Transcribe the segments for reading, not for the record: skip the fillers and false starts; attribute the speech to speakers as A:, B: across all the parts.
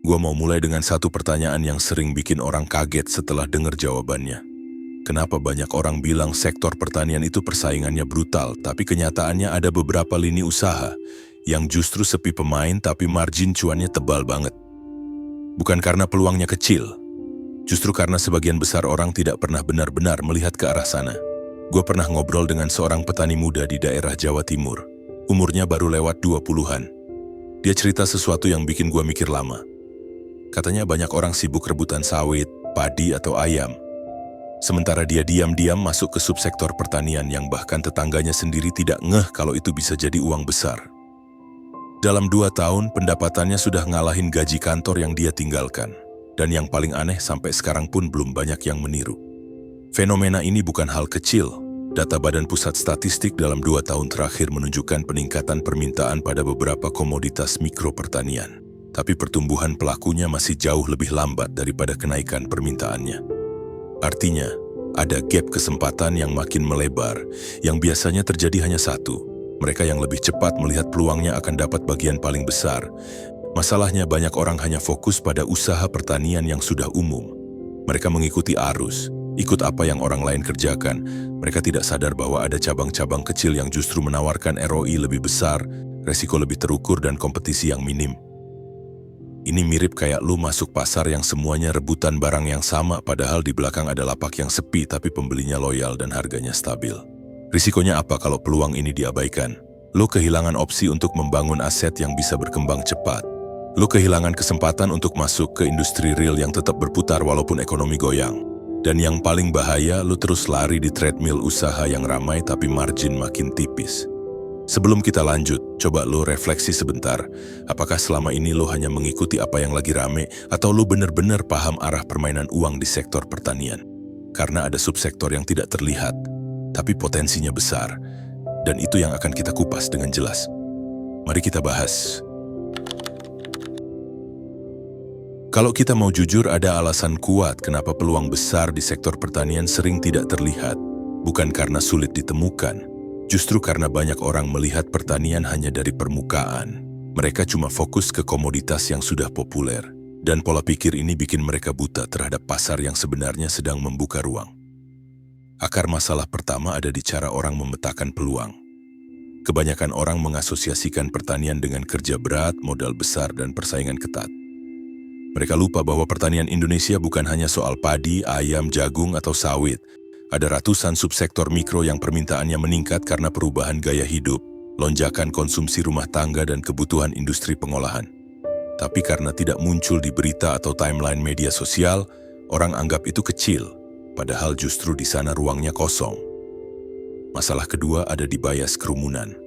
A: Gua mau mulai dengan satu pertanyaan yang sering bikin orang kaget setelah dengar jawabannya. Kenapa banyak orang bilang sektor pertanian itu persaingannya brutal, tapi kenyataannya ada beberapa lini usaha yang justru sepi pemain tapi margin cuannya tebal banget. Bukan karena peluangnya kecil, justru karena sebagian besar orang tidak pernah benar-benar melihat ke arah sana. Gue pernah ngobrol dengan seorang petani muda di daerah Jawa Timur. Umurnya baru lewat 20-an. Dia cerita sesuatu yang bikin gue mikir lama. Katanya banyak orang sibuk rebutan sawit, padi atau ayam. Sementara dia diam-diam masuk ke subsektor pertanian yang bahkan tetangganya sendiri tidak ngeh kalau itu bisa jadi uang besar. Dalam 2 tahun, pendapatannya sudah ngalahin gaji kantor yang dia tinggalkan. Dan yang paling aneh, sampai sekarang pun belum banyak yang meniru. Fenomena ini bukan hal kecil. Data Badan Pusat Statistik dalam 2 tahun terakhir menunjukkan peningkatan permintaan pada beberapa komoditas mikro pertanian. Tapi pertumbuhan pelakunya masih jauh lebih lambat daripada kenaikan permintaannya. Artinya, ada gap kesempatan yang makin melebar, yang biasanya terjadi hanya satu. Mereka yang lebih cepat melihat peluangnya akan dapat bagian paling besar. Masalahnya banyak orang hanya fokus pada usaha pertanian yang sudah umum. Mereka mengikuti arus, ikut apa yang orang lain kerjakan. Mereka tidak sadar bahwa ada cabang-cabang kecil yang justru menawarkan ROI lebih besar, resiko lebih terukur dan kompetisi yang minim. Ini mirip kayak lu masuk pasar yang semuanya rebutan barang yang sama, padahal di belakang ada lapak yang sepi tapi pembelinya loyal dan harganya stabil. Risikonya apa kalau peluang ini diabaikan? Lu kehilangan opsi untuk membangun aset yang bisa berkembang cepat. Lu kehilangan kesempatan untuk masuk ke industri real yang tetap berputar walaupun ekonomi goyang. Dan yang paling bahaya, lu terus lari di treadmill usaha yang ramai tapi margin makin tipis. Sebelum kita lanjut, coba lu refleksi sebentar. Apakah selama ini lu hanya mengikuti apa yang lagi rame, atau lu benar-benar paham arah permainan uang di sektor pertanian? Karena ada subsektor yang tidak terlihat, tapi potensinya besar. Dan itu yang akan kita kupas dengan jelas. Mari kita bahas. Kalau kita mau jujur, ada alasan kuat kenapa peluang besar di sektor pertanian sering tidak terlihat. Bukan karena sulit ditemukan. Justru karena banyak orang melihat pertanian hanya dari permukaan. Mereka cuma fokus ke komoditas yang sudah populer. Dan pola pikir ini bikin mereka buta terhadap pasar yang sebenarnya sedang membuka ruang. Akar masalah pertama ada di cara orang memetakan peluang. Kebanyakan orang mengasosiasikan pertanian dengan kerja berat, modal besar, dan persaingan ketat. Mereka lupa bahwa pertanian Indonesia bukan hanya soal padi, ayam, jagung, atau sawit. Ada ratusan subsektor mikro yang permintaannya meningkat karena perubahan gaya hidup, lonjakan konsumsi rumah tangga dan kebutuhan industri pengolahan. Tapi karena tidak muncul di berita atau timeline media sosial, orang anggap itu kecil, padahal justru di sana ruangnya kosong. Masalah kedua ada di bias kerumunan.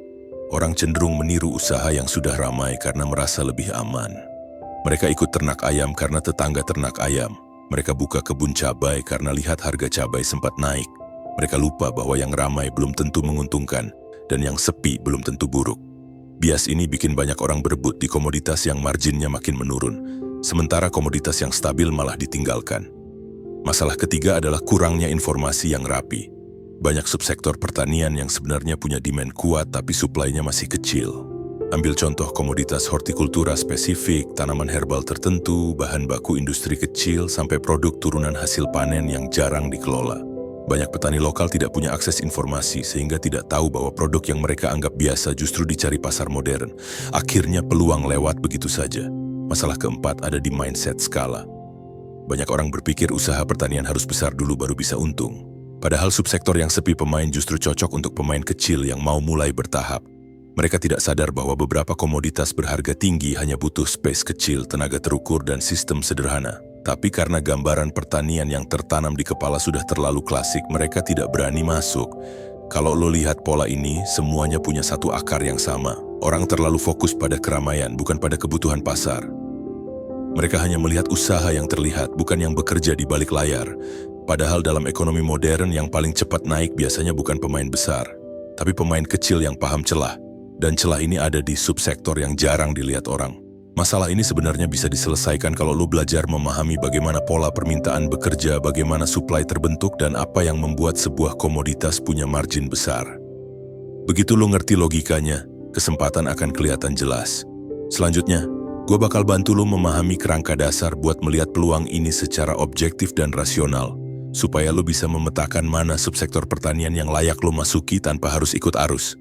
A: Orang cenderung meniru usaha yang sudah ramai karena merasa lebih aman. Mereka ikut ternak ayam karena tetangga ternak ayam. Mereka buka kebun cabai karena lihat harga cabai sempat naik. Mereka lupa bahwa yang ramai belum tentu menguntungkan, dan yang sepi belum tentu buruk. Bias ini bikin banyak orang berebut di komoditas yang marginnya makin menurun, sementara komoditas yang stabil malah ditinggalkan. Masalah ketiga adalah kurangnya informasi yang rapi. Banyak subsektor pertanian yang sebenarnya punya demand kuat tapi supply-nya masih kecil. Ambil contoh komoditas hortikultura spesifik, tanaman herbal tertentu, bahan baku industri kecil, sampai produk turunan hasil panen yang jarang dikelola. Banyak petani lokal tidak punya akses informasi sehingga tidak tahu bahwa produk yang mereka anggap biasa justru dicari pasar modern. Akhirnya peluang lewat begitu saja. Masalah keempat ada di mindset skala. Banyak orang berpikir usaha pertanian harus besar dulu baru bisa untung. Padahal subsektor yang sepi pemain justru cocok untuk pemain kecil yang mau mulai bertahap. Mereka tidak sadar bahwa beberapa komoditas berharga tinggi hanya butuh space kecil, tenaga terukur, dan sistem sederhana. Tapi karena gambaran pertanian yang tertanam di kepala sudah terlalu klasik, mereka tidak berani masuk. Kalau lo lihat pola ini, semuanya punya satu akar yang sama. Orang terlalu fokus pada keramaian, bukan pada kebutuhan pasar. Mereka hanya melihat usaha yang terlihat, bukan yang bekerja di balik layar. Padahal dalam ekonomi modern yang paling cepat naik biasanya bukan pemain besar, tapi pemain kecil yang paham celah. Dan celah ini ada di subsektor yang jarang dilihat orang. Masalah ini sebenarnya bisa diselesaikan kalau lu belajar memahami bagaimana pola permintaan bekerja, bagaimana supply terbentuk, dan apa yang membuat sebuah komoditas punya margin besar. Begitu lu ngerti logikanya, kesempatan akan kelihatan jelas. Selanjutnya, Gua bakal bantu lo memahami kerangka dasar buat melihat peluang ini secara objektif dan rasional, supaya lo bisa memetakan mana subsektor pertanian yang layak lo masuki tanpa harus ikut arus.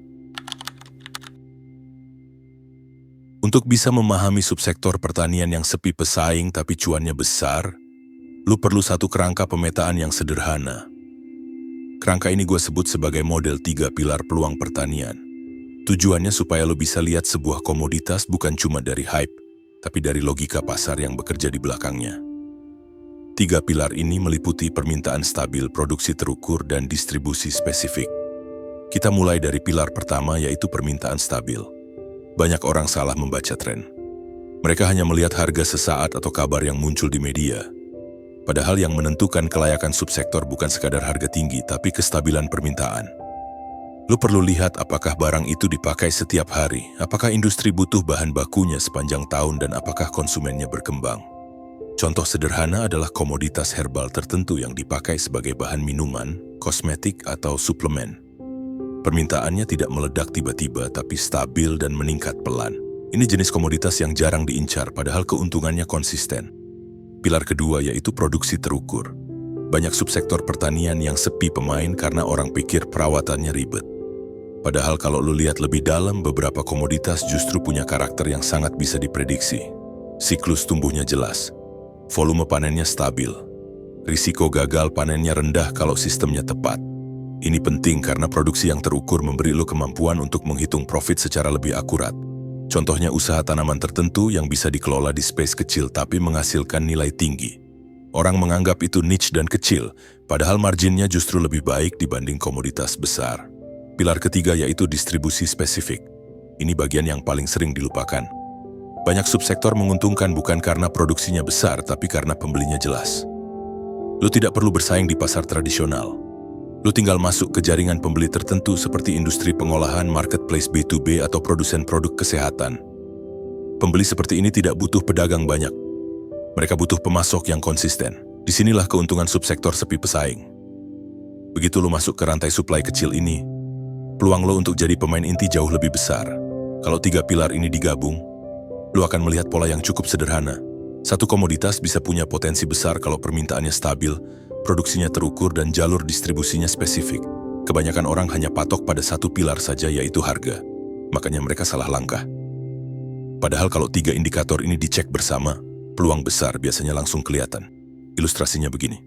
A: Untuk bisa memahami subsektor pertanian yang sepi pesaing tapi cuannya besar, lo perlu satu kerangka pemetaan yang sederhana. Kerangka ini gue sebut sebagai model 3 pilar peluang pertanian. Tujuannya supaya lo bisa lihat sebuah komoditas bukan cuma dari hype, tapi dari logika pasar yang bekerja di belakangnya. 3 pilar ini meliputi permintaan stabil, produksi terukur, dan distribusi spesifik. Kita mulai dari pilar pertama, yaitu permintaan stabil. Banyak orang salah membaca tren. Mereka hanya melihat harga sesaat atau kabar yang muncul di media. Padahal yang menentukan kelayakan subsektor bukan sekadar harga tinggi, tapi kestabilan permintaan. Lu perlu lihat apakah barang itu dipakai setiap hari, apakah industri butuh bahan bakunya sepanjang tahun, dan apakah konsumennya berkembang. Contoh sederhana adalah komoditas herbal tertentu yang dipakai sebagai bahan minuman, kosmetik, atau suplemen. Permintaannya tidak meledak tiba-tiba, tapi stabil dan meningkat pelan. Ini jenis komoditas yang jarang diincar, padahal keuntungannya konsisten. Pilar kedua yaitu produksi terukur. Banyak subsektor pertanian yang sepi pemain karena orang pikir perawatannya ribet. Padahal kalau lu lihat lebih dalam, beberapa komoditas justru punya karakter yang sangat bisa diprediksi. Siklus tumbuhnya jelas. Volume panennya stabil. Risiko gagal panennya rendah kalau sistemnya tepat. Ini penting karena produksi yang terukur memberi lo kemampuan untuk menghitung profit secara lebih akurat. Contohnya usaha tanaman tertentu yang bisa dikelola di space kecil tapi menghasilkan nilai tinggi. Orang menganggap itu niche dan kecil, padahal marginnya justru lebih baik dibanding komoditas besar. Pilar ketiga yaitu distribusi spesifik. Ini bagian yang paling sering dilupakan. Banyak subsektor menguntungkan bukan karena produksinya besar, tapi karena pembelinya jelas. Lo tidak perlu bersaing di pasar tradisional. Lu tinggal masuk ke jaringan pembeli tertentu seperti industri pengolahan, marketplace B2B, atau produsen produk kesehatan. Pembeli seperti ini tidak butuh pedagang banyak. Mereka butuh pemasok yang konsisten. Disinilah keuntungan subsektor sepi pesaing. Begitu lu masuk ke rantai supply kecil ini, peluang lo untuk jadi pemain inti jauh lebih besar. Kalau 3 pilar ini digabung, lu akan melihat pola yang cukup sederhana. Satu komoditas bisa punya potensi besar kalau permintaannya stabil, produksinya terukur, dan jalur distribusinya spesifik. Kebanyakan orang hanya patok pada satu pilar saja, yaitu harga. Makanya mereka salah langkah. Padahal kalau 3 indikator ini dicek bersama, peluang besar biasanya langsung kelihatan. Ilustrasinya begini.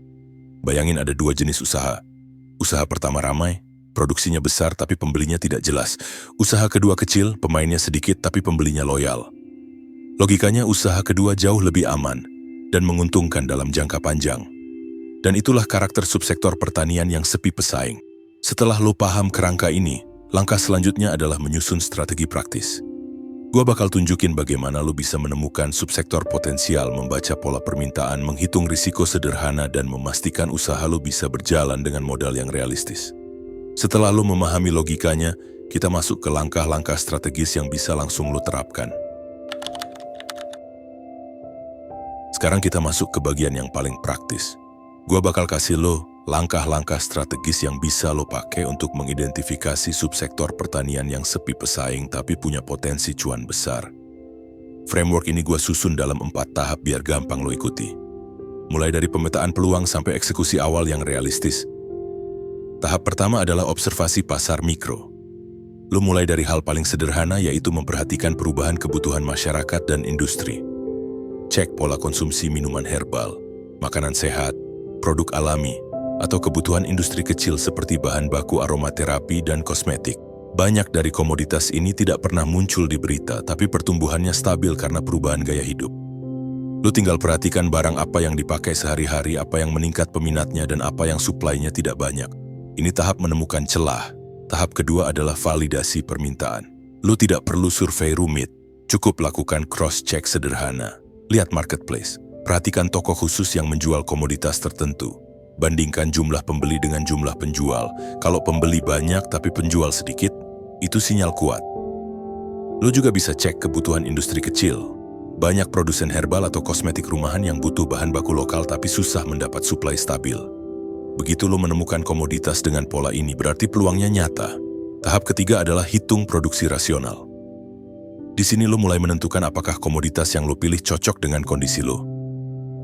A: Bayangin ada 2 jenis usaha. Usaha pertama ramai, produksinya besar tapi pembelinya tidak jelas. Usaha kedua kecil, pemainnya sedikit tapi pembelinya loyal. Logikanya usaha kedua jauh lebih aman dan menguntungkan dalam jangka panjang. Dan itulah karakter subsektor pertanian yang sepi pesaing. Setelah lo paham kerangka ini, langkah selanjutnya adalah menyusun strategi praktis. Gua bakal tunjukin bagaimana lo bisa menemukan subsektor potensial, membaca pola permintaan, menghitung risiko sederhana, dan memastikan usaha lo bisa berjalan dengan modal yang realistis. Setelah lo memahami logikanya, kita masuk ke langkah-langkah strategis yang bisa langsung lo terapkan. Sekarang kita masuk ke bagian yang paling praktis. Gua bakal kasih lo langkah-langkah strategis yang bisa lo pakai untuk mengidentifikasi subsektor pertanian yang sepi pesaing tapi punya potensi cuan besar. Framework ini gua susun dalam 4 tahap biar gampang lo ikuti. Mulai dari pemetaan peluang sampai eksekusi awal yang realistis. Tahap pertama adalah observasi pasar mikro. Lo mulai dari hal paling sederhana, yaitu memperhatikan perubahan kebutuhan masyarakat dan industri. Cek pola konsumsi minuman herbal, makanan sehat, produk alami, atau kebutuhan industri kecil seperti bahan baku aromaterapi dan kosmetik. Banyak dari komoditas ini tidak pernah muncul di berita, tapi pertumbuhannya stabil karena perubahan gaya hidup. Lu tinggal perhatikan barang apa yang dipakai sehari-hari, apa yang meningkat peminatnya, dan apa yang suplainya tidak banyak. Ini tahap menemukan celah. Tahap kedua adalah validasi permintaan. Lu tidak perlu survei rumit, cukup lakukan cross-check sederhana. Lihat marketplace. Perhatikan toko khusus yang menjual komoditas tertentu. Bandingkan jumlah pembeli dengan jumlah penjual. Kalau pembeli banyak tapi penjual sedikit, itu sinyal kuat. Lo juga bisa cek kebutuhan industri kecil. Banyak produsen herbal atau kosmetik rumahan yang butuh bahan baku lokal tapi susah mendapat suplai stabil. Begitu lo menemukan komoditas dengan pola ini, berarti peluangnya nyata. Tahap ketiga adalah hitung produksi rasional. Di sini lo mulai menentukan apakah komoditas yang lo pilih cocok dengan kondisi lo.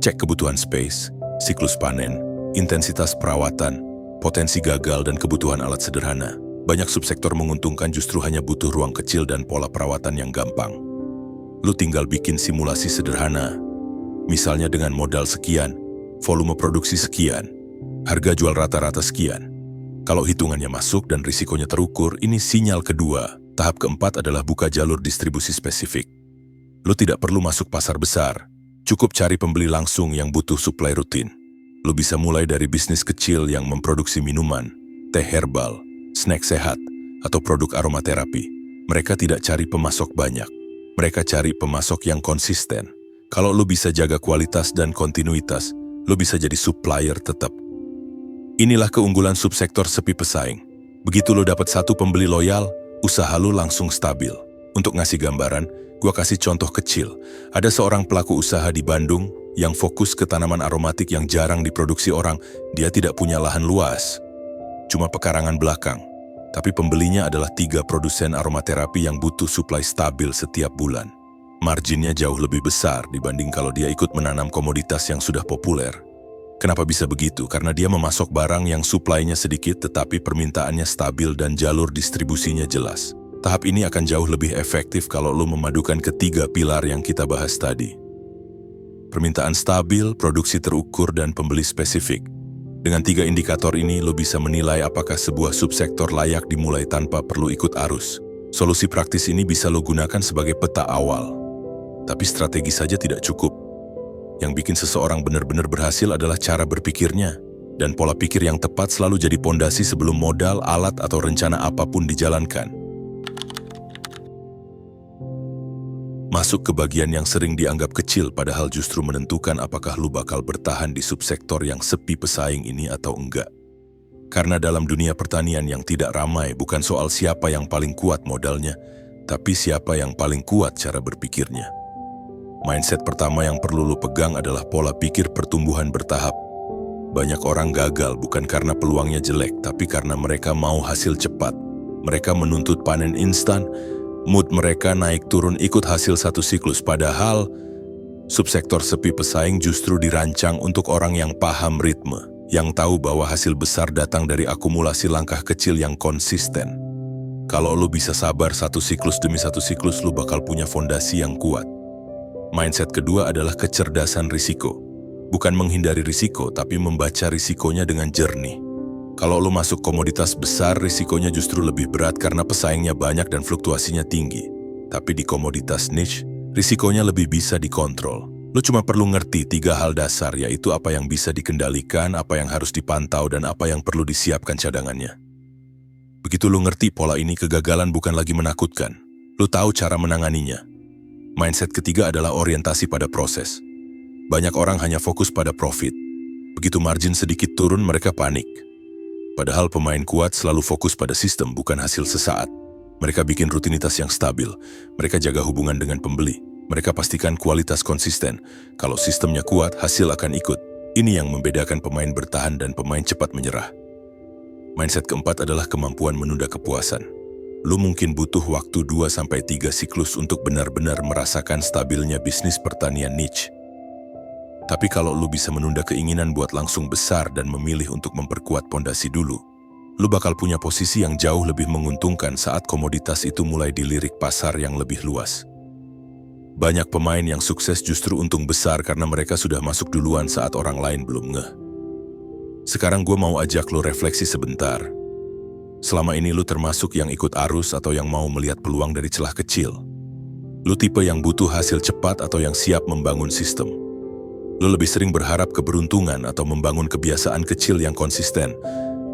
A: Cek kebutuhan space, siklus panen, intensitas perawatan, potensi gagal dan kebutuhan alat sederhana. Banyak subsektor menguntungkan justru hanya butuh ruang kecil dan pola perawatan yang gampang. Lo tinggal bikin simulasi sederhana, misalnya dengan modal sekian, volume produksi sekian, harga jual rata-rata sekian. Kalau hitungannya masuk dan risikonya terukur, ini sinyal kedua. Tahap keempat adalah buka jalur distribusi spesifik. Lo tidak perlu masuk pasar besar, cukup cari pembeli langsung yang butuh suplai rutin. Lo bisa mulai dari bisnis kecil yang memproduksi minuman, teh herbal, snack sehat, atau produk aromaterapi. Mereka tidak cari pemasok banyak, mereka cari pemasok yang konsisten. Kalau lo bisa jaga kualitas dan kontinuitas, lo bisa jadi supplier tetap. Inilah keunggulan subsektor sepi pesaing. Begitu lo dapat satu pembeli loyal, usaha lo langsung stabil. Untuk ngasih gambaran, gua kasih contoh kecil. Ada seorang pelaku usaha di Bandung yang fokus ke tanaman aromatik yang jarang diproduksi orang. Dia tidak punya lahan luas, cuma pekarangan belakang. Tapi pembelinya adalah 3 produsen aromaterapi yang butuh suplai stabil setiap bulan. Marginnya jauh lebih besar dibanding kalau dia ikut menanam komoditas yang sudah populer. Kenapa bisa begitu? Karena dia memasok barang yang suplainya sedikit tetapi permintaannya stabil dan jalur distribusinya jelas. Tahap ini akan jauh lebih efektif kalau lo memadukan ketiga pilar yang kita bahas tadi. Permintaan stabil, produksi terukur, dan pembeli spesifik. Dengan 3 indikator ini, lo bisa menilai apakah sebuah subsektor layak dimulai tanpa perlu ikut arus. Solusi praktis ini bisa lo gunakan sebagai peta awal. Tapi strategi saja tidak cukup. Yang bikin seseorang benar-benar berhasil adalah cara berpikirnya. Dan pola pikir yang tepat selalu jadi pondasi sebelum modal, alat, atau rencana apapun dijalankan. Masuk ke bagian yang sering dianggap kecil padahal justru menentukan apakah lu bakal bertahan di subsektor yang sepi pesaing ini atau enggak. Karena dalam dunia pertanian yang tidak ramai bukan soal siapa yang paling kuat modalnya, tapi siapa yang paling kuat cara berpikirnya. Mindset pertama yang perlu lu pegang adalah pola pikir pertumbuhan bertahap. Banyak orang gagal bukan karena peluangnya jelek, tapi karena mereka mau hasil cepat. Mereka menuntut panen instan, mood mereka naik turun ikut hasil satu siklus. Padahal, subsektor sepi pesaing justru dirancang untuk orang yang paham ritme, yang tahu bahwa hasil besar datang dari akumulasi langkah kecil yang konsisten. Kalau lu bisa sabar satu siklus demi satu siklus, lu bakal punya fondasi yang kuat. Mindset kedua adalah kecerdasan risiko. Bukan menghindari risiko, tapi membaca risikonya dengan jernih. Kalau lo masuk komoditas besar, risikonya justru lebih berat karena pesaingnya banyak dan fluktuasinya tinggi. Tapi di komoditas niche, risikonya lebih bisa dikontrol. Lo cuma perlu ngerti 3 hal dasar, yaitu apa yang bisa dikendalikan, apa yang harus dipantau, dan apa yang perlu disiapkan cadangannya. Begitu lo ngerti pola ini, kegagalan bukan lagi menakutkan. Lo tahu cara menanganinya. Mindset ketiga adalah orientasi pada proses. Banyak orang hanya fokus pada profit. Begitu margin sedikit turun, mereka panik. Padahal pemain kuat selalu fokus pada sistem, bukan hasil sesaat. Mereka bikin rutinitas yang stabil. Mereka jaga hubungan dengan pembeli. Mereka pastikan kualitas konsisten. Kalau sistemnya kuat, hasil akan ikut. Ini yang membedakan pemain bertahan dan pemain cepat menyerah. Mindset keempat adalah kemampuan menunda kepuasan. Lu mungkin butuh waktu 2-3 siklus untuk benar-benar merasakan stabilnya bisnis pertanian niche. Tapi kalau lu bisa menunda keinginan buat langsung besar dan memilih untuk memperkuat pondasi dulu, lu bakal punya posisi yang jauh lebih menguntungkan saat komoditas itu mulai dilirik pasar yang lebih luas. Banyak pemain yang sukses justru untung besar karena mereka sudah masuk duluan saat orang lain belum ngeh. Sekarang gue mau ajak lu refleksi sebentar. Selama ini lu termasuk yang ikut arus atau yang mau melihat peluang dari celah kecil? Lu tipe yang butuh hasil cepat atau yang siap membangun sistem? Lu lebih sering berharap keberuntungan atau membangun kebiasaan kecil yang konsisten?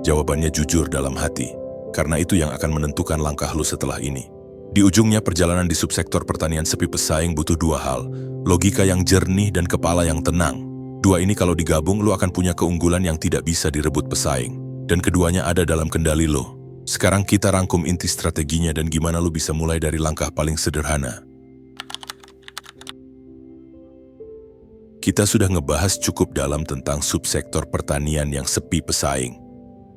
A: Jawabannya jujur dalam hati, karena itu yang akan menentukan langkah lu setelah ini. Di ujungnya, perjalanan di subsektor pertanian sepi pesaing butuh 2 hal, logika yang jernih dan kepala yang tenang. 2 ini kalau digabung, lu akan punya keunggulan yang tidak bisa direbut pesaing. Dan keduanya ada dalam kendali lu. Sekarang kita rangkum inti strateginya dan gimana lu bisa mulai dari langkah paling sederhana. Kita sudah ngebahas cukup dalam tentang subsektor pertanian yang sepi pesaing,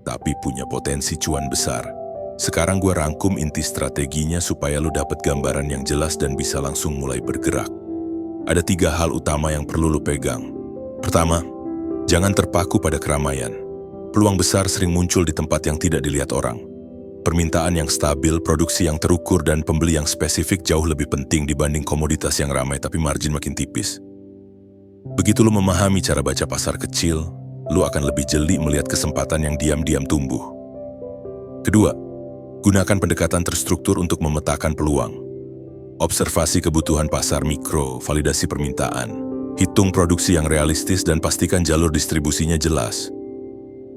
A: tapi punya potensi cuan besar. Sekarang gue rangkum inti strateginya supaya lu dapet gambaran yang jelas dan bisa langsung mulai bergerak. Ada 3 hal utama yang perlu lu pegang. Pertama, jangan terpaku pada keramaian. Peluang besar sering muncul di tempat yang tidak dilihat orang. Permintaan yang stabil, produksi yang terukur, dan pembeli yang spesifik jauh lebih penting dibanding komoditas yang ramai tapi margin makin tipis. Begitu lu memahami cara baca pasar kecil, lu akan lebih jeli melihat kesempatan yang diam-diam tumbuh. Kedua, gunakan pendekatan terstruktur untuk memetakan peluang. Observasi kebutuhan pasar mikro, validasi permintaan, hitung produksi yang realistis, dan pastikan jalur distribusinya jelas.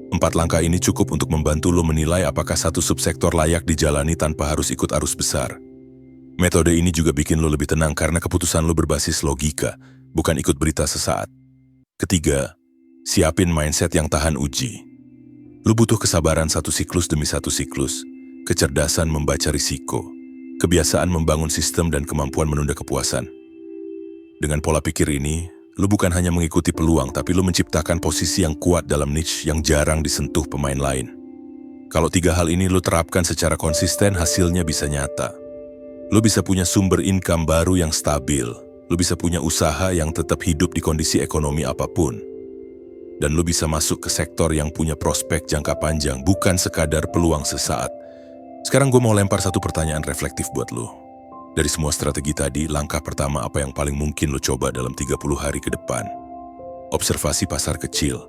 A: 4 langkah ini cukup untuk membantu lo menilai apakah satu subsektor layak dijalani tanpa harus ikut arus besar. Metode ini juga bikin lo lebih tenang karena keputusan lo berbasis logika, bukan ikut berita sesaat. Ketiga, siapin mindset yang tahan uji. Lo butuh kesabaran satu siklus demi satu siklus, kecerdasan membaca risiko, kebiasaan membangun sistem, dan kemampuan menunda kepuasan. Dengan pola pikir ini, lu bukan hanya mengikuti peluang, tapi lu menciptakan posisi yang kuat dalam niche yang jarang disentuh pemain lain. Kalau 3 hal ini lu terapkan secara konsisten, hasilnya bisa nyata. Lu bisa punya sumber income baru yang stabil, lu bisa punya usaha yang tetap hidup di kondisi ekonomi apapun. Dan lu bisa masuk ke sektor yang punya prospek jangka panjang, bukan sekadar peluang sesaat. Sekarang gue mau lempar satu pertanyaan reflektif buat lu. Dari semua strategi tadi, langkah pertama apa yang paling mungkin lo coba dalam 30 hari ke depan? Observasi pasar kecil,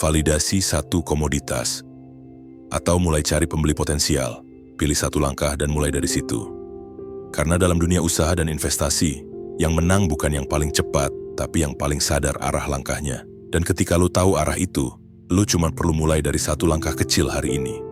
A: validasi satu komoditas, atau mulai cari pembeli potensial. Pilih satu langkah dan mulai dari situ. Karena dalam dunia usaha dan investasi, yang menang bukan yang paling cepat, tapi yang paling sadar arah langkahnya. Dan ketika lo tahu arah itu, lo cuma perlu mulai dari satu langkah kecil hari ini.